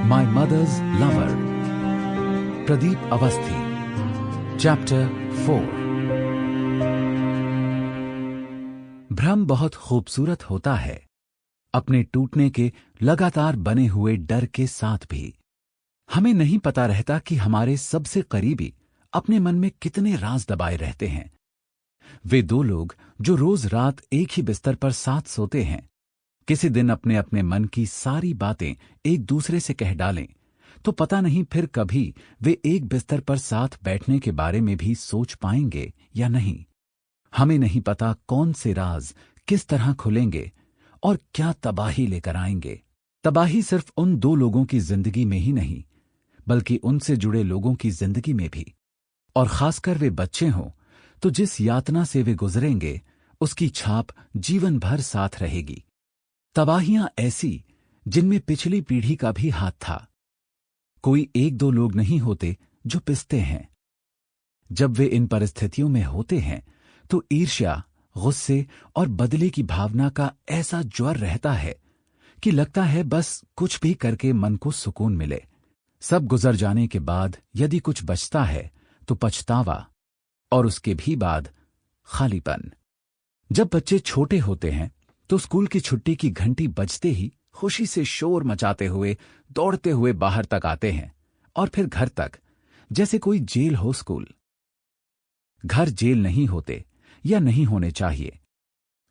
माई mother's lover, Pradeep Awasthi. Chapter 4। भ्रम बहुत खूबसूरत होता है, अपने टूटने के लगातार बने हुए डर के साथ भी। हमें नहीं पता रहता कि हमारे सबसे करीबी अपने मन में कितने राज दबाए रहते हैं। वे दो लोग जो रोज रात एक ही बिस्तर पर साथ सोते हैं, किसी दिन अपने अपने मन की सारी बातें एक दूसरे से कह डालें तो पता नहीं फिर कभी वे एक बिस्तर पर साथ बैठने के बारे में भी सोच पाएंगे या नहीं। हमें नहीं पता कौन से राज किस तरह खुलेंगे और क्या तबाही लेकर आएंगे। तबाही सिर्फ उन दो लोगों की जिंदगी में ही नहीं, बल्कि उनसे जुड़े लोगों की जिंदगी में भी। और खासकर वे बच्चे हों तो जिस यातना से वे गुजरेंगे उसकी छाप जीवन भर साथ रहेगी। तबाहियां ऐसी जिनमें पिछली पीढ़ी का भी हाथ था। कोई एक दो लोग नहीं होते जो पिसते हैं। जब वे इन परिस्थितियों में होते हैं तो ईर्ष्या, गुस्से और बदले की भावना का ऐसा ज्वर रहता है कि लगता है बस कुछ भी करके मन को सुकून मिले। सब गुजर जाने के बाद यदि कुछ बचता है तो पछतावा, और उसके भी बाद खालीपन। जब बच्चे छोटे होते हैं तो स्कूल की छुट्टी की घंटी बजते ही खुशी से शोर मचाते हुए दौड़ते हुए बाहर तक आते हैं और फिर घर तक, जैसे कोई जेल हो स्कूल। घर जेल नहीं होते या नहीं होने चाहिए,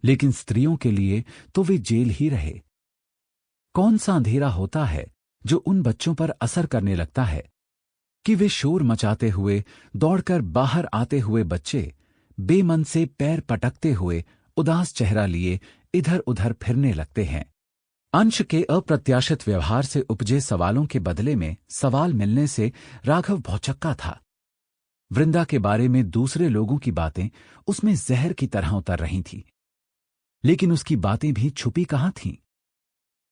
लेकिन स्त्रियों के लिए तो वे जेल ही रहे। कौन सा अंधेरा होता है जो उन बच्चों पर असर करने लगता है कि वे शोर मचाते हुए दौड़कर बाहर आते हुए बच्चे बेमन से पैर पटकते हुए उदास चेहरा लिए इधर उधर फिरने लगते हैं। अंश के अप्रत्याशित व्यवहार से उपजे सवालों के बदले में सवाल मिलने से राघव भौचक्का था। वृंदा के बारे में दूसरे लोगों की बातें उसमें जहर की तरह उतर रही थीं, लेकिन उसकी बातें भी छुपी कहाँ थीं।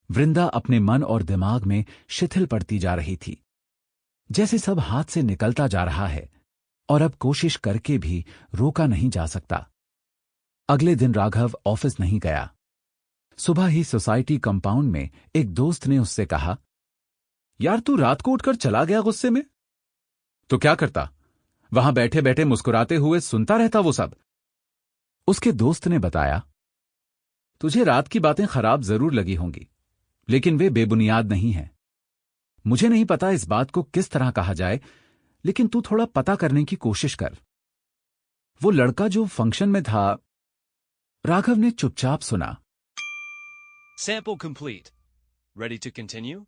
वृंदा अपने मन और दिमाग में शिथिल पड़ती जा रही थी, जैसे सब हाथ से निकलता जा रहा है और अब कोशिश करके भी रोका नहीं जा सकता। अगले दिन राघव ऑफिस नहीं गया। सुबह ही सोसाइटी कंपाउंड में एक दोस्त ने उससे कहा, यार तू रात को उठकर चला गया गुस्से में? तो क्या करता, वहां बैठे बैठे मुस्कुराते हुए सुनता रहता वो सब। उसके दोस्त ने बताया, तुझे रात की बातें खराब जरूर लगी होंगी, लेकिन वे बेबुनियाद नहीं हैं। मुझे नहीं पता इस बात को किस तरह कहा जाए, लेकिन तू थोड़ा पता करने की कोशिश कर। वो लड़का जो फंक्शन में था। राघव ने चुपचाप सुना। Sample complete. Ready to continue?